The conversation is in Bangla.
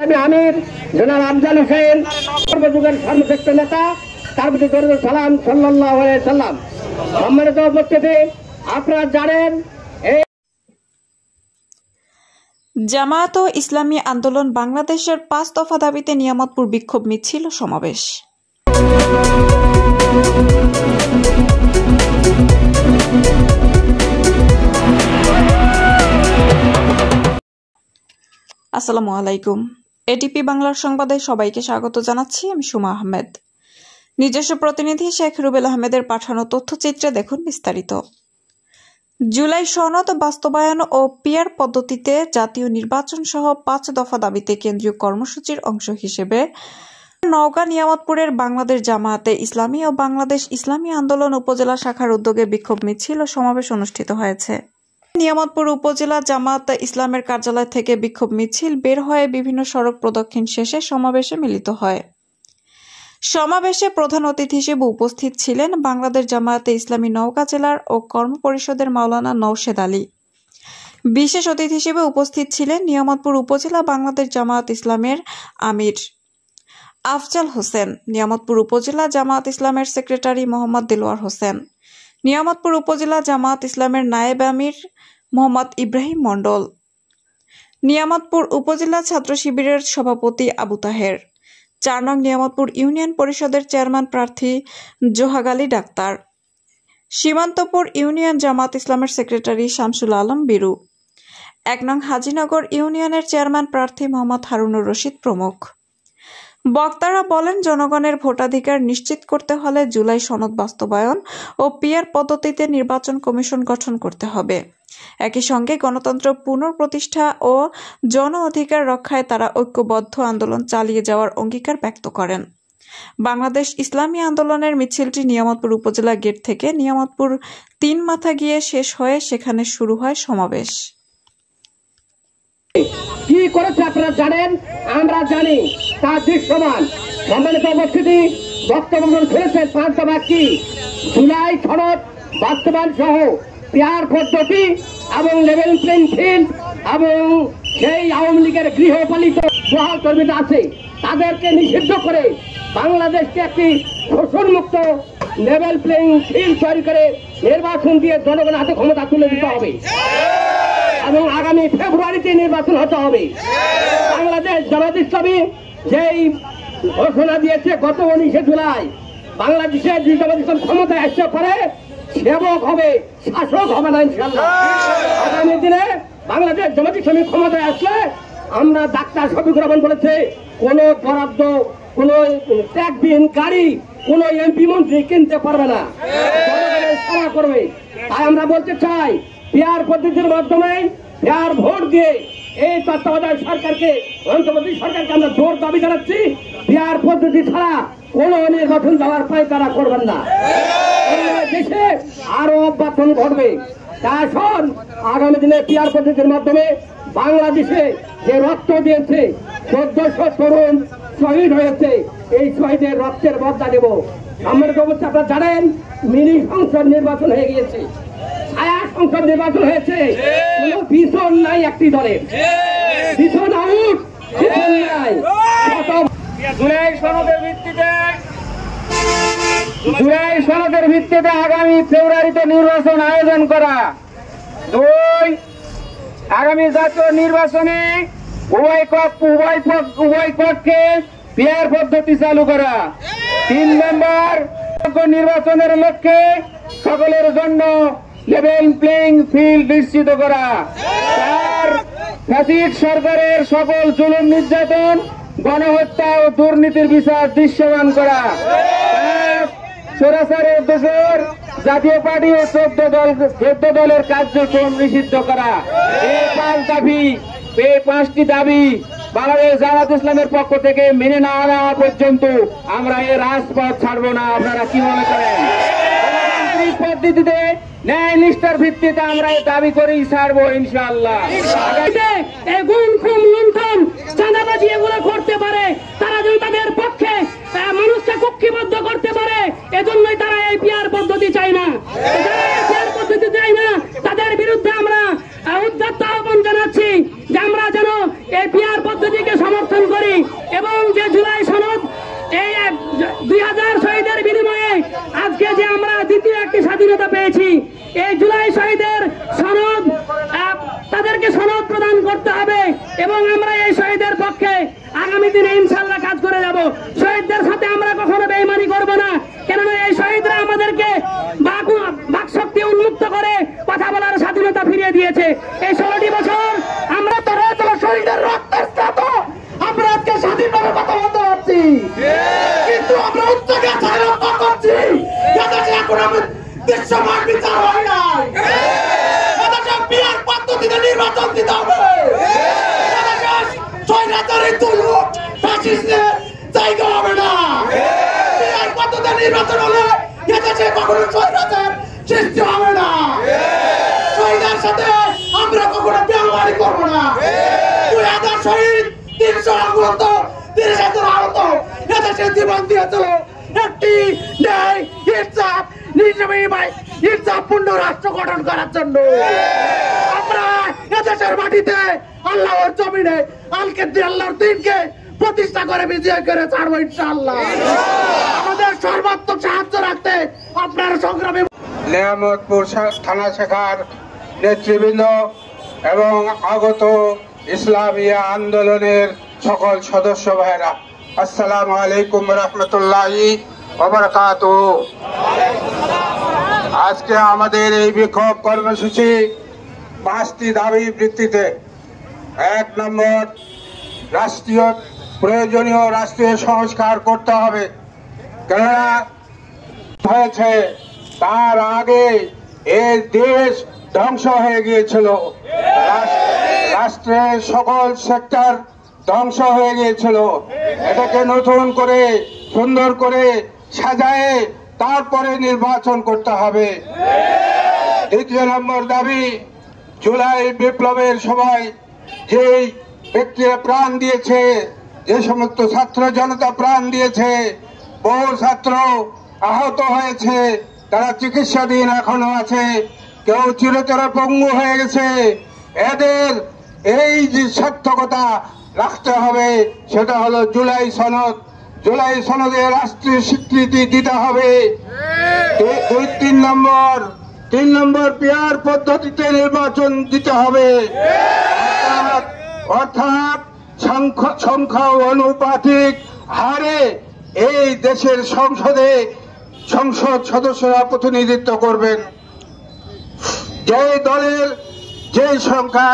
আমি আমির জনাব আফজাল হোসেন সর্বযুগের সর্বশ্রেষ্ঠ নেতা, তার প্রতি দরুদ সালাম সাল্লাল্লাহু আলাইহি সাল্লাম। সম্মানিত উপস্থিতি, আপনারা জানেন জামায়াত ও ইসলামী আন্দোলন বাংলাদেশের ৫ দফা দাবিতে নিয়ামতপুর বিক্ষোভ মিছিল ও সমাবেশ। আসসালামু আলাইকুম। এটিপি বাংলার সংবাদে সবাইকে স্বাগত জানাচ্ছি। আমি সুমা আহমেদ। নিজস্ব প্রতিনিধি শেখ রুবেল আহমেদের পাঠানো তথ্যচিত্রে দেখুন বিস্তারিত। জুলাই সনদ বাস্তবায়ন ও পিআর পদ্ধতিতে জাতীয় নির্বাচন সহ ৫ দফা দাবিতে কেন্দ্রীয় কর্মসূচির অংশ হিসেবে নওগাঁ নিয়ামতপুরের বাংলাদেশ জামায়াতে ইসলামী ও বাংলাদেশ ইসলামী আন্দোলন উপজেলা শাখার উদ্যোগে বিক্ষোভ মিছিল ও সমাবেশ অনুষ্ঠিত হয়েছে। নিয়ামতপুর উপজেলা জামায়াত ইসলামের কার্যালয় থেকে বিক্ষোভ মিছিল বের হয়ে বিভিন্ন সড়ক প্রদক্ষিণ শেষে সমাবেশে মিলিত হয়। সমাবেশে প্রধান অতিথি হিসেবে উপস্থিত ছিলেন বাংলাদেশ জামায়াতে ইসলামী নওগাঁ জেলার ও কর্ম পরিষদের মাওলানা নওশেদ আলী। বিশেষ অতিথি হিসেবে উপস্থিত ছিলেন নিয়ামতপুর উপজেলা বাংলাদেশ জামায়াত ইসলামের আমির আফজাল হোসেন, নিয়ামতপুর উপজেলা জামায়াত ইসলামের সেক্রেটারি মোহাম্মদ দেলোয়ার হোসেন, নিয়ামতপুর উপজেলা জামায়াত ইসলামের নায়েব আমির মোহাম্মদ ইব্রাহিম মণ্ডল, নিয়ামতপুর উপজেলা ছাত্র শিবিরের সভাপতি আবু তাহের, ৪ নং নিয়ামতপুর ইউনিয়ন পরিষদের চেয়ারম্যান প্রার্থী জোহাগ আলী ডাক্তার, সীমান্তপুর ইউনিয়ন জামায়াত ইসলামের সেক্রেটারি শামসুল আলম বিরু, ১ নং হাজিনগর ইউনিয়নের চেয়ারম্যান প্রার্থী মোহাম্মদ হারুনুর রশিদ প্রমুখ। বক্তারা বলেন, জনগণের ভোটাধিকার নিশ্চিত করতে হলে জুলাই সনদ বাস্তবায়ন ও পিআর পদ্ধতিতে নির্বাচন কমিশন গঠন করতে হবে। একই সঙ্গে গণতন্ত্র পুনঃপ্রতিষ্ঠা ও জন অধিকার রক্ষায় তারা ঐক্যবদ্ধ আন্দোলন চালিয়ে যাওয়ার অঙ্গীকার ব্যক্ত করেন। বাংলাদেশ ইসলামী আন্দোলনের মিছিলটি নিয়ামতপুর উপজেলা গেট থেকে নিয়ামতপুর ৩ মাথা গিয়ে শেষ হয়ে সেখানে শুরু হয় সমাবেশ। কি করেছে আপনারা জানেন, আমরা জানি, তা দৃশ্যমান। সম্মানিত উপস্থিতি, বক্তব্য শুনেছেন ৫ দফা কি? জুলাই সনদ বাস্তবায়ন সহ পিআর পদ্ধতি এবং লেভেল প্লেইং ফিল্ড এবং সেই আওয়ামী লীগের গৃহপালিত বহাল কর্মীরা আছে তাদেরকে নিষিদ্ধ করে বাংলাদেশকে একটি শোষণমুক্ত লেভেল প্লেইং ফিল্ড তৈরি করে নির্বাচন দিয়ে জনগণের হাতে ক্ষমতা তুলে দিতে হবে এবং আগামী ফেব্রুয়ারিতে নির্বাচন হতে হবে। বাংলাদেশ জামায়াত ইসলামী যেই ঘোষণা দিয়েছে গত 19 জুলাই, বাংলাদেশে জামায়াত ইসলাম ক্ষমতায় আসতে পারে, সেবক হবে, শাসক হবে না ইনশাআল্লাহ। আগামী দিনে বাংলাদেশ জামায়াত ইসলামী ক্ষমতায় আসলে আমরা ডাক্তার শফিকুর রহমান বলেছে, কোন বরাদ্দ, কোন ট্যাক্সবিহীন গাড়ি কোন এমপি মন্ত্রী কিনতে পারবে না, জনগণের সেবা করবে। তাই আমরা বলতে চাই, পিআর পদ্ধতির মাধ্যমে পিআর ভোট দিয়ে এই তত্ত্বাবধায়ক সরকারকে, অন্তর্বর্তী সরকারকে আমরা জোর দাবি জানাচ্ছি, পিআর পদ্ধতি ছাড়া কোন নির্বাচন যাওয়ার পায় তারা করবেন না। দেশে আরো অভ্যুত্থান ঘটবে। তাই এখন আগামী দিনে পিআর পদ্ধতির মাধ্যমে বাংলাদেশে যে রক্ত দিয়েছে, ১৪০০ তরুণ শহীদ হয়েছে, এই শহীদের রক্তের বদলা দেব। সম্মানিত অবস্থা, আপনারা জানেন মিনি সংসদ নির্বাচন হয়ে গিয়েছে, ছায়া সংসদ নির্বাচন হয়েছে, কোন ভীষণ নাই একটি দলের, ভীষণ আউট, ভীষণ নাই। জুলাই সনদের ভিত্তিতে আগামী ফেব্রুয়ারিতে নির্বাচন আয়োজন করা। ২, আগামী জাতীয় নির্বাচনে উভয় পক্ষে পিআর পদ্ধতি চালু করা। ৩ নম্বর, নির্বাচনের লক্ষ্যে সকলের জন্য লেভেল প্লেইং ফিল্ড নিশ্চিত করা। ৪, ফ্যাসিস্ট সরকারের সকল জুলুম, নির্যাতন, গণহত্যা ও দুর্নীতির বিচার দৃশ্যমান করা। ৫, স্বৈরাচারের দোষর জাতীয় পার্টি ও ১৪ দলের কার্যক্রম নিষিদ্ধ করা। এই ৫টি দাবি বাংলাদেশ জামায়াত ইসলামের পক্ষ থেকে মেনে না নেওয়া পর্যন্ত আমরা এই রাজপথ ছাড়বো না। আপনারা কি মনে করেন? পদ্ধতিতে ন্যায় নিষ্ঠার ভিত্তিতে আমরা এই দাবি করেই ছাড়বো ইনশাআল্লাহ। চাঁদাবাজি এগুলো করতে পারে, তারা যদি তাদের পক্ষে মানুষকে কক্ষিবদ্ধ করতে পারে, এজন্যই তারা এই পিআর পদ্ধতি চায় না। পিআর পদ্ধতি চায় না, তাদের বিরুদ্ধে আমরা উদ্যত আহ্বান জানাচ্ছি যে আমরা যেন এই পিআর পদ্ধতিকে সমর্থন করি। এবং যে জুলাই সনদ, এই 2000 শহীদের বিনিময়ে আজকে যে আমরা দ্বিতীয় একটি স্বাধীনতা পেয়েছি, এই জুলাই শহীদের সনদ, তাদেরকে সনদ প্রদান করতে হবে এবং আমরা এই শহীদের পক্ষে আগামী দিনে ইনশাল্লাহ কাজ করে যাব। শহীদদের সাথে আমরা কখনো বেইমানি করব না, কেননা এই শহীদরা আমাদেরকে বাকশক্তি উন্মুক্ত করে কথা বলার স্বাধীনতা ফিরিয়ে দিয়েছে। এই 16টি বছর আমরা তো রয়েছে শহীদের রক্তের স্নাত, আমরা আজকে স্বাধীনভাবে কথা বলতে পারছি, কিন্তু আমরা উত্তেজনা ছাড়া করছি যাতে এখন আমাদের দৃশ্যমান বিচার হয় না, বিয়ার পদ্ধতিতে নির্বাচন দিতে হবে, স্বৈরাচারী তুলুক ফ্যাসিস্টের জায়গা হবে না। বিয়ার পদ্ধতিতে নির্বাচন হলে এদেশে কখনো স্বৈরাচার সৃষ্টি হবে না। শহীদের সাথে আমরা কখনো ব্যবহারই করবো না। 2000 শহীদ, 300 আহত, 30,000 আহত এদেশে জীবন দিয়েছিল একটি ন্যায় ইনসাফ ইনসাফপূর্ণ রাষ্ট্র গঠন করার জন্য। আমরা এদেশের মাটিতে আল্লাহর জমিনে আল্লাহর দিনকে প্রতিষ্ঠা করে বিজয় করে ছাড়বো ইনশাআল্লাহ। আমাদের সর্বাত্মক সাহায্য রাখতে আপনার সংগ্রামী নিয়ামতপুর থানা শাখার নেতৃবৃন্দ এবং আগত ইসলামী আন্দোলনের সকল সদস্য ভাইরা, আসসালামু আলাইকুম রহমতুল্লাহি ওয়া বারাকাতুহু। আজকে আমাদের এই বিক্ষোভ কর্মসূচি 5টি দাবি ভিত্তিতে। 1 নম্বর, প্রয়োজনীয় রাষ্ট্রীয় সংস্কার করতে হবে, কেননা হয়েছে তার আগে এই দেশ ধ্বংস হয়ে গিয়েছিল, রাষ্ট্রের সকল সেক্টর ধ্বংস হয়ে গিয়েছিল। এটাকে নতুন করে সুন্দর করে সাজায়ে তারপরে নির্বাচন করতে হবে। 2 নম্বর দাবি, জুলাই বিপ্লবের সময় যে ব্যক্তিরা প্রাণ দিয়েছে, যে সমস্ত ছাত্র জনতা প্রাণ দিয়েছে, বহু ছাত্র আহত হয়েছে, তারা চিকিৎসাধীন এখনো আছে, কেউ চিরতরে পঙ্গু হয়ে গেছে। এদের এই যে সার্থকতা রাখতে হবে, সেটা হলো জুলাই সনদ। জুলাই সনদে রাষ্ট্রীয় স্বীকৃতি দিতে হবে। 3 নম্বর পিয়ার পদ্ধতিতে নির্বাচন দিতে হবে, অর্থাৎ সংখ্যা অনুপাতিক হারে এই দেশের সংসদ সদস্যরা প্রতিনিধিত্ব করবেন। যে দলের যে সংখ্যা